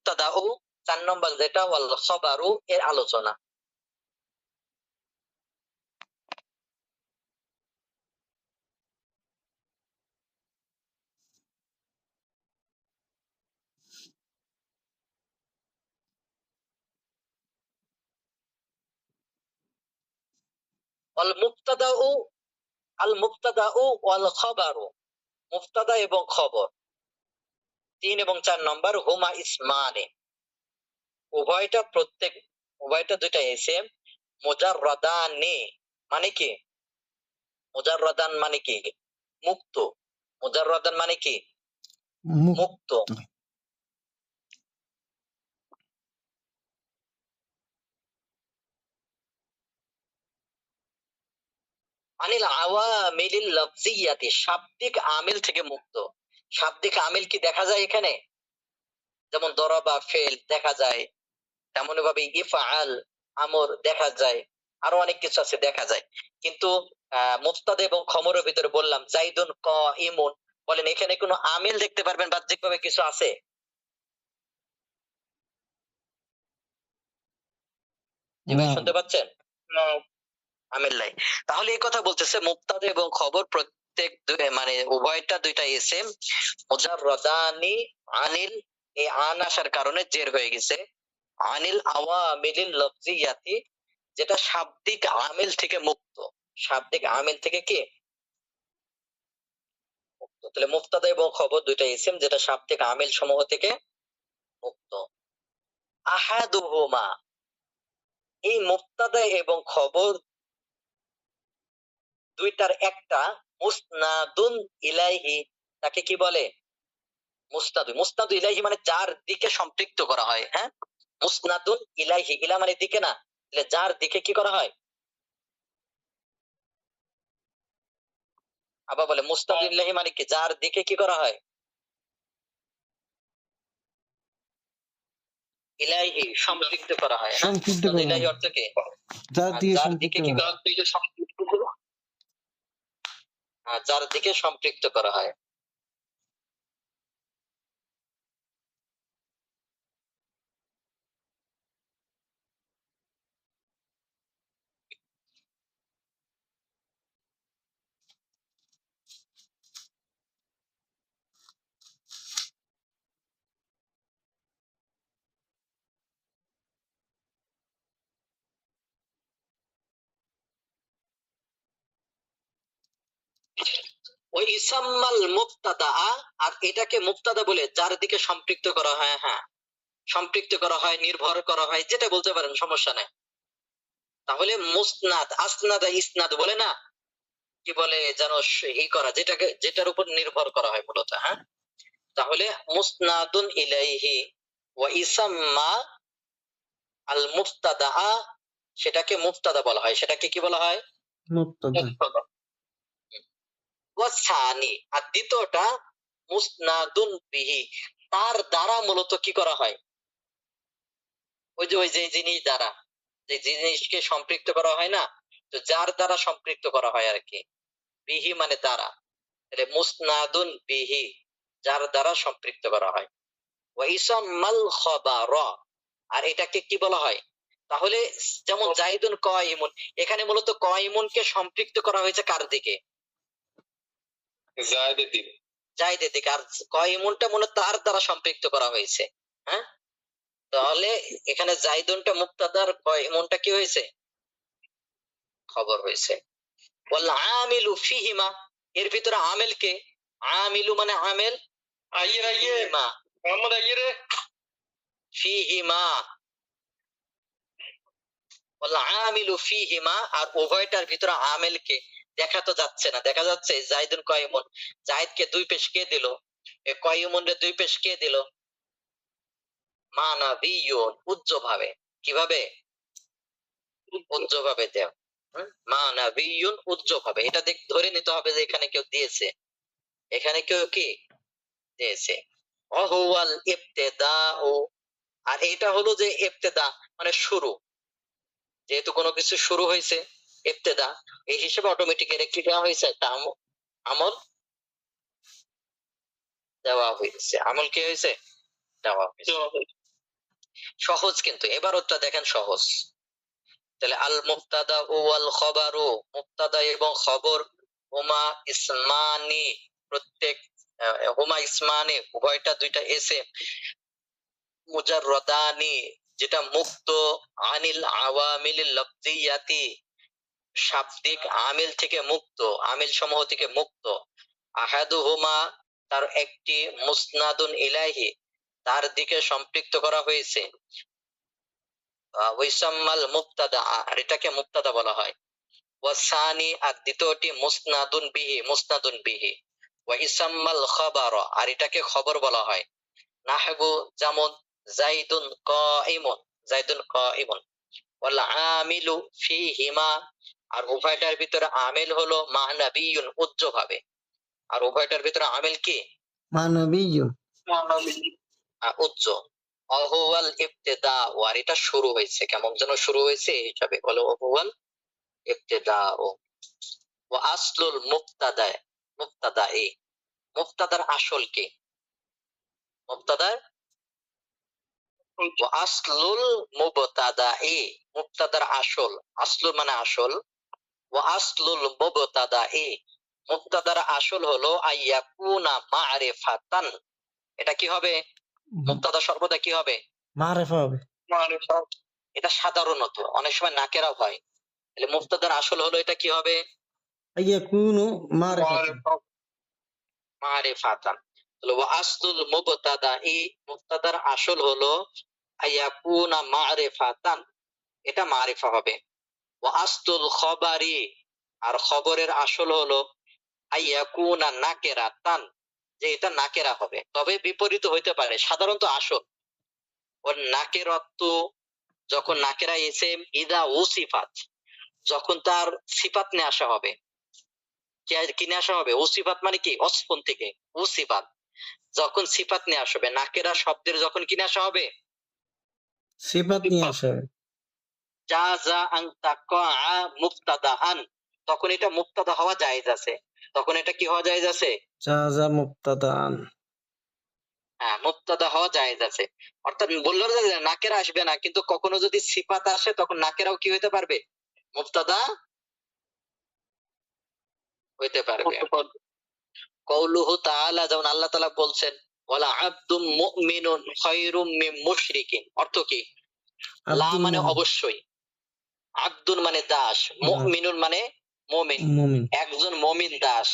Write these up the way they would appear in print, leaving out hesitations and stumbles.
মুবতাদাউ, 4 নম্বর যেটা ওয়াল খবরু এর আলোচনা। আল মুবতাদাউ ওয়াল খবরু, মুবতাদা এবং খবর 3 এবং 4 নম্বর হুমা ইসমানে, উভয়টা দুইটা ইসম, মুজাররাদানি মানে কি, মুজাররাদান মানে কি মুক্ত, মুজাররাদান মানে কি মুক্ত। আনিল আওয়ামিলিল লাফজিয়াতি, শাব্দিক আমিল থেকে মুক্ত। শাব্দিক আমিল কি দেখা যায় এখানে? যেমন দরাবা ফেল দেখা যায়, তেমনি ভাবে ইফআল আমর দেখা যায়, আরো অনেক কিছু আছে দেখা যায়। কিন্তু মুবতাদা এবং খবরের ভিতরে বললাম জাইদুন কাইমুন, বলেন এখানে কোনো আমিল দেখতে পারবেন বাহ্যিকভাবে কিছু আছে? শুনতে পাচ্ছেন? আমিল নাই। তাহলে এই কথা বলতেছে মুবতাদা এবং খবর প্রত্যেক মানে উভয়টা দুইটা ইসম, মুজাররাদানি আনিল, এই আন আসার কারণে জের হয়ে গেছে, আনিল আওয়ামিলিল লাফজিয়াতি, যেটা শাব্দিক আমিল থেকে মুক্ত। শাব্দিক আমিল থেকে কি মুক্ত? তাহলে মুবতাদা এবং খবর দুইটা ইসম যেটা শাব্দিক আমিল সমূহ থেকে মুক্ত। আহাদুহুমা, এই মুবতাদা এবং খবর দুইটার একটা মুসনাদুন ইলাইহি, তাকে কি বলে? মুসনাদু। মুসনাদু ইলাইহি মানে যার দিকে সম্পৃক্ত করা হয়। হ্যাঁ, মুসনাদুন ইলাইহি, ইলা মানে দিকে না, তাহলে যার দিকে কি করা হয়? আবার বলে মুসনাদু ইলাইহি মানে কি, যার দিকে কি করা হয়? ইলাইহি সম্পৃক্ত করা হয়। সম্পৃক্ত করা হয়। ইলাইহি অর্থ কি? যার দিকে কি করা হয়? যার দিকে সম্পৃক্ত করা হয়। ওই ইসাম্মাল মুবতাদা, আর এটাকে মুবতাদা বলে যার দিকে সম্পৃক্ত করা হয়। হ্যাঁ, সম্পৃক্ত করা হয়, নির্ভর করা হয়, যেটা বলতে পারেন, সমস্যা নেই। তাহলে মুসনাদ, আসনাদা, ইসনাদ বলে না, কি বলে যেন এই করা, যেটাকে যেটার উপর নির্ভর করা হয় মূলত। হ্যাঁ, তাহলে মুসনাদুন ইলাইহি ওয়া ইসাম্মা আল মুবতাদা, সেটাকে মুবতাদা বলা হয়। সেটাকে কি বলা হয়? মুবতাদা। ওয়াসানি, আর দ্বিতীয়টা মুসনাদুন বিহি, তার দ্বারা মূলত কি করা হয়? ওই যে জিনিস দ্বারা, যে জিনিসকে সম্পৃক্ত করা হয় না, তো যার দ্বারা সম্পৃক্ত করা হয় আর কি, বিহি মানে দ্বারা, তাহলে মুসনাদুন বিহি, যার দ্বারা সম্পৃক্ত করা হয়। ওয়া ইসাম্মাল খাবার, আর এটাকে কি বলা হয়? তাহলে যেমন জাইদুন কাইমুন, এখানে মূলত কাইমুনকে সম্পৃক্ত করা হয়েছে কার দিকে? জাইদের দিকে। জাইদের দিকে। আর কাইমুনটা মূলত তার দ্বারা সম্পৃক্ত করা হয়েছে। হ্যাঁ, তাহলে এখানে জাইদুনটা মুবতাদার, কাইমুনটা কি হয়েছে? খবর হয়েছে। ওয়াল আমিলু ফিহিমা, এর ভিতরে আমিল কে? আমিলু মানে আমিল, মা মোহাম্মদ আইরে ফিহিমা, ওয়াল আমিলু ফিহিমা, আর উভয়টার ভিতরে আমিল কে দেখা তো যাচ্ছে না, দেখা যাচ্ছে জাইদুন কাইমুন, জাইদকে দুই পেশ কে দিল? এই কাইমুনরে দুই পেশ কে দিল? মানাবিয়ুন, উজ্জ ভাবে। কিভাবে? উজ্জ ভাবে দেও। মানাবিয়ুন, উজ্জ ভাবে। এটা ধরে নিতে হবে যে এখানে কেউ দিয়েছে, এখানে কেউ কি দিয়েছে। ওয়াহুয়াল ইবতিদাউ, আর এটা হলো যে ইবতিদা মানে শুরু, যেহেতু কোনো কিছু শুরু হয়েছে, ইবতিদা, এই হিসেবে অটোমেটিক এর কি দেওয়া হয়েছে? একটা আমল দেওয়া হয়েছে। আমল কি হয়েছে? দেওয়া হয়েছে। সহজ, কিন্তু এবারটা দেখেন সহজ। তাহলে আল মুবতাদা ওয়াল খবরু, মুবতাদা এবং খবর, হুমা ইসমানি, প্রত্যেক হুমা ইসমানি উভয়টা দুইটা এসে, মুজাররাদানি যেটা মুক্ত, আনিল আওয়ামিলিল লফজিয়াতি শাব্দিক আমিল থেকে মুক্ত, আমিল সমূহ থেকে মুক্ত, আহাদুহুমা তার একটি, মুসনাদুন ইলাইহি তার দিকে সম্পৃক্ত করা হয়েছে, ওয়াইসাম্মাল মুবতাদা আর এটাকে মুবতাদা বলা হয়, ওয়াসানি আর দ্বিতীয়টি মুসনাদুন বিহি, মুসনাদুন বিহি, ওয়াইসাম্মাল খবর আর এটাকে খবর বলা হয়, নাহবু যেমন জাইদুন কাইমুন, জাইদুন কাইমুন, ওয়াল আমিলু ফিহিমা আর উভয়টার ভিতরে আমিল হলো মাহনাবিয়ুন উচ্চ ভাবে, আর উভয়টার ভিতরে আমিল কি মানবীয় উচ্চ, অহুয়াল ইবতিদা আর এটা শুরু হয়েছে, কেমন যেন শুরু হয়েছে এই হিসাবে বলো অহুয়াল ইবতিদা। ও আসলুল মুবতাদা, মুবতাদা এ মুবতাদার আসল কি, মুবতাদার ও আসলুল মুবতাদা এ মুবতাদার আসল, আসলুল মানে আসল, ও আসলুল মুবতাদা এ মুবতাদার আসল হলো আইয়াকুনা মারিফাতান, এটা কি হবে, মুবতাদা সর্বদা কি হবে, মারিফা হবে। এটা সাধারণত, অনেক সময় নাকেরা হয়, তাহলে মুবতাদার আসল হলো এটা কি হবে, আইয়াকুনু মারিফাতান। মারিফাতান। তাহলে ওয়া আসলুল মুবতাদা মুবতাদার আসল হলো আইয়াকুনা মারিফাতান, এটা মারিফা হবে, ওয়া আসলুল খবরি আর খবরের আসল হলো আইয়াকুনা নাকেরাতান, যে এটা নাকেরা হবে, তবে বিপরীত হইতে পারে, সাধারণত আসল ওর নাকেরত্ব, যখন নাকেরা এসে ইদা ও সিফাত, যখন তার সিফাত নিয়ে আসা হবে, কি নিয়ে আসা হবে, ও সিফাত মানে কি অস্পন থেকে, ও সিফাত যখন সিফাত নিয়ে আসবে, নাকেরা শব্দের যখন কি নিয়ে আসা হবে, সিফাত নিয়ে আসে। যা যা আন তাকা মুবতাদাআন, তখন এটা মুবতাদা হওয়া জায়েজ আছে, তখন এটা কি হওয়া জায়েজ আছে, জাযা মুবতাদাআন। হ্যাঁ মুবতাদা হওয়া জায়েজ আছে, অর্থাৎ বললো যে নাকেরা আসবে না, কিন্তু কখনো যদি সিফাত আসে তখন নাকেরাও কি হইতে পারবে, মুবতাদা হইতে পারবে। কওলুহু তাআলা, যেমন আল্লাহ তাআলা বলছেন, ওয়ালা আবদুম মুমিনুন খায়রুম মিন মুশরিকিন, অর্থ কি, লা আব্দুল মানে মুমিন। অবশ্যই, আব্দুন মানে দাস, মুমিনুন মানে মুমিন, মুমিন একজন মুমিন দাস,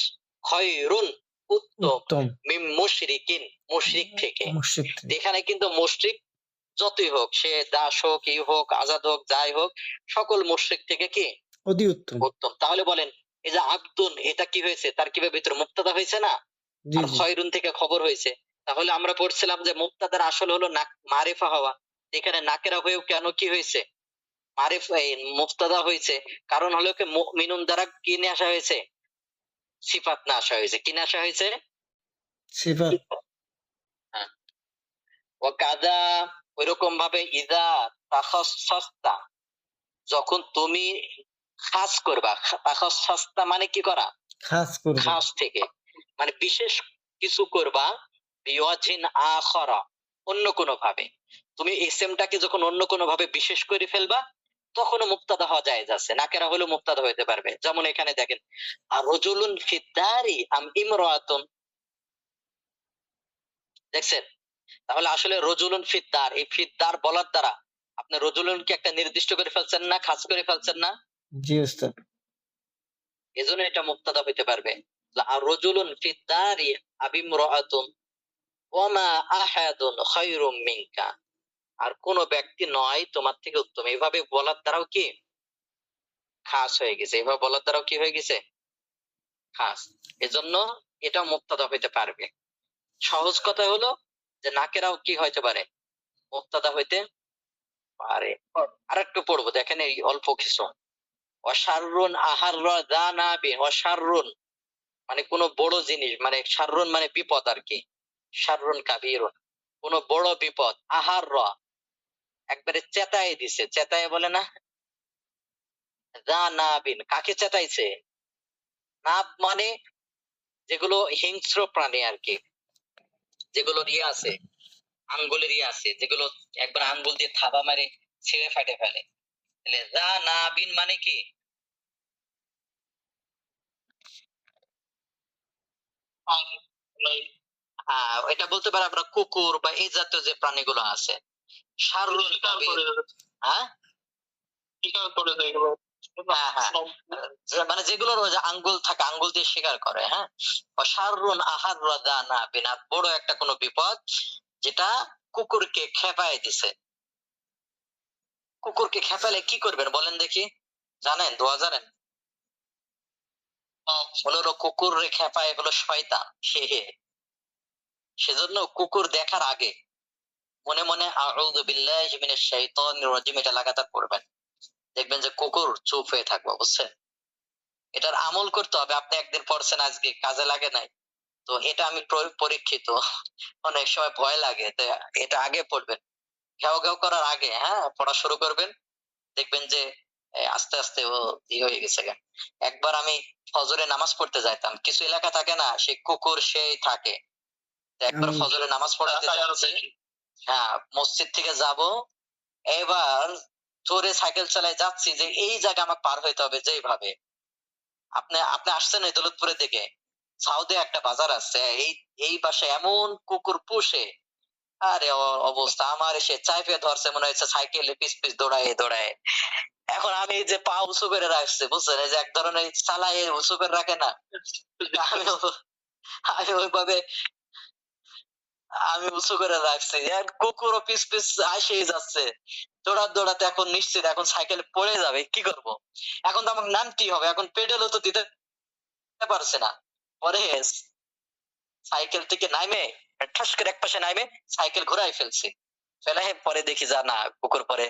খায়রুন উত্তম, উত্তম, মিন মুশরিকিন মুশরিক থেকে, মুশরিক থেকে। এখানে কিন্তু মুশরিক যতই হোক, সে দাস হোক, ই হোক, আজাদ হোক, যাই হোক, সকল মুশরিক থেকে কি অতি উত্তম। উত্তম। তাহলে বলেন এই যে আব্দুন, এটা কি হয়েছে, তার কিভাবে ভিতরে মুবতাদা হয়েছে না, জি আর জি। খয়রুন থেকে খবর হয়েছে, তাহলে আমরা পড়ছিলাম যে মুবতাদার আসল হলো মারিফা হওয়া, এখানে নাকেরা হয়েও কেন কি হয়েছে, মারিফা মুবতাদা হয়েছে, কারণ হলো কি মুমিনুন দ্বারা কি নিয়ে আসা হয়েছে, সিফাত না আসা হয়েছে, কি না আসা হয়েছে, সিফাত। হ্যাঁ। ও কাদা ওইরকম ভাবে ইদা তাখাসসাসতা, যখন তুমি খাস করবা, তাখাসসাসতা মানে কি করা, খাস করবে। খাস থেকে, মানে বিশেষ কিছু করবা, বিওয়াজিন আখরা অন্য কোনো ভাবে, তুমি ইসেমটাকে যখন অন্য কোনো ভাবে বিশেষ করে ফেলবা, তখনও মুবতাদা হওয়া জায়েজ আছে, নাকেরা হলেও মুবতাদা হইতে পারবে, যেমন এখানে দেখেন আর রজুলুন ফিদ্দারি আম ইমরাতুন, দেখছেন, তাহলে আসলে রজুলুন ফিদ্দার, এই ফিদ্দার বলার দ্বারা আপনি রজুলুনকে একটা নির্দিষ্ট করে ফেলছেন না, খাস করে ফেলছেন না, জি উস্তাদ। এজন্য এটা মুবতাদা হইতে পারবে, আর রজুলুন ফিদ্দারি আবিমরাতুন ওমা আহাদুন খায়রুম মিনকা, আর কোন ব্যক্তি নয় তোমার থেকে উত্তম, এইভাবে বলার দ্বারাও কি খাস হয়ে গেছে, এইভাবে বলার দ্বারাও কি হয়ে গেছে খাস, এজন্য এটা মুবতাদা হইতে পারবে। সহজ কথা হলো যে নাকেরাও কি হইতে পারে, মুবতাদা হইতে পারে। আর একটু পড়বো, দেখেন এই অল্প কিছু, অসারুন আহাররা দানাবি, অসারুন মানে কোন বড় জিনিস, মানে সারুন মানে বিপদ আর কি, সারুন কাবীরুন কোন বড় বিপদ, আহাররা একবারে চেতায় দিছে, চেতায় বলে না, দানাবিন কাকে চেতাইছে, নাব মানে যেগুলো হিংস্র প্রাণী আর কি, যেগুলো ইয়ে আছে আঙ্গুলের ইয়ে আছে যেগুলো একবার আঙ্গুল দিয়ে থাবা মারে ছিঁড়ে ফাটে ফেলে। তাহলে যা না বিন মানে কি? হ্যাঁ, এটা বলতে পারে আমরা কুকুর বা এই জাতীয় যে প্রাণীগুলো আছে। শাররুল কাবির। হ্যাঁ? হ্যাঁ, হ্যাঁ। মানে যেগুলোর ওই যে আঙ্গুল থাকে, আঙ্গুল দিয়ে শিকার করে, হ্যাঁ? অসারুন আহাররা দানা বিনা, বড় একটা কোনো বিপদ যেটা কুকুরকে খেপায় দিছে। কুকুরকে খেপালে কি করবেন বলেন দেখি? জানেন? দোয়া জানেন? হলো কুকুর রে খেপায় হলো শয়তান। সেজন্য কুকুর দেখার আগে মনে মনে আউযু বিল্লাহি মিনাশ শাইতানির রাজিম এটা লাগাতার পড়বেন। দেখবেন যে কুকুর চুপ হয়ে থাকবে, বুঝছেন? এটার আমল করতে হবে। আপনি একদিন পড়ছেন, আজকে কাজে লাগে নাই, তো এটা আমি পরীক্ষিত। অনেক সময় ভয় লাগে, তো এটা আগে পড়বেন, ঘেউ ঘেউ করার আগে, হ্যাঁ, পড়া শুরু করবেন। দেখবেন যে আস্তে আস্তে ও ই হয়ে গেছে। একবার আমি ফজরে নামাজ পড়তে যাইতাম, কিছু এলাকা থাকে না, সে কুকুর সেই থাকে। তো একবার ফজরে নামাজ পড়াতে যাচ্ছি, হ্যাঁ, মসজিদ থেকে যাব, এবার জোরে সাইকেল চালায় যাচ্ছি যে এই জায়গা আমার পার হইতে হবে যেভাবে। আপনি আপনি আসছেন এই দৌলতপুরের দিকে, সাউদে একটা বাজার আছে, এই পাশে এমন কুকুর পুষে, আরে অবস্থা আমার, এসে চাইপে ধরছে, মনে হচ্ছে সাইকেলে পিস পিস দৌড়ায় দৌড়ায়। এখন আমি এই যে পা উঁচু করে রাখছি, বুঝছেন, এই যে এক ধরনের চালায় উঁচু করে রাখে না, আমি আমি ওইভাবে আমি উঁচু করে রাখছি, আর কুকুরও পিস পিস আসেই যাচ্ছে দৌড়াতে। এখন নিশ্চিত এখন সাইকেল পড়ে যাবে, কি করব? এখন তো আমার নামতেই হবে, এখন পেডেলও তো দিতে পারছে না। পরে সাইকেল থেকে নামে ঠাস করে এক পাশে নামে সাইকেল ঘুরাই ফেলছি, ফেলে পরে দেখি যা না, কুকুর পরে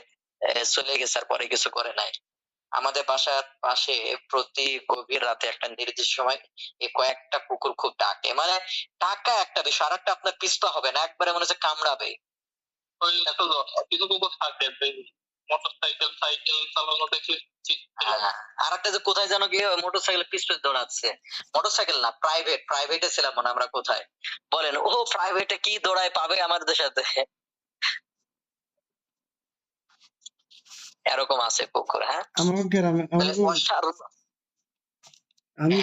চলে গেছে, আর পরে কিছু করে নাই। আমাদের বাসার পাশে প্রতি গভীর রাতে একটা নির্দিষ্ট সময় এই কয়েকটা কুকুর খুব ডাকে, মানে টাকা একটা বিষয়, আর একটা আপনার পিছপা হবে না, একবারে মনে হচ্ছে কামড়াবে। কিছু কুকুর থাকে মোটরসাইকেল সাইকেল চালানো দেখলে। আর একটা যে কোথায় যেন গিয়ে মোটরসাইকেল পিছ পিছ দৌড়াচ্ছে, মোটরসাইকেল না, প্রাইভেটে ছিলাম মনে, আমরা কোথায় বলেন, ও প্রাইভেটে কি দৌড়ায় পাবে আমাদের সাথে, এরকম আছে কুকুর। হ্যাঁ, আমার গ্রামে আমি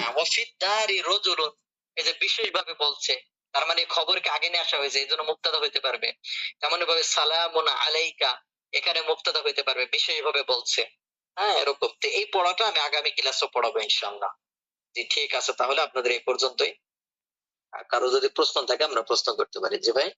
এই যে বিশেষ ভাবে বলছে, তার মানে খবরকে আগে নিয়ে আসা হয়েছে, এই জন্য মুক্তাদা হইতে পারবে। তেমন ভাবে সালামুন আলাইকা, এখানে মুক্তাদা হইতে পারবে, বিশেষ ভাবে বলছে। হ্যাঁ, এরকম। তো এই পড়াটা আমি আগামী ক্লাসে পড়াবো ইনশাআল্লাহ। জি, ঠিক আছে, তাহলে আপনাদের এই পর্যন্তই। কারো যদি প্রশ্ন থাকে আমরা প্রশ্ন করতে পারি। জি ভাই।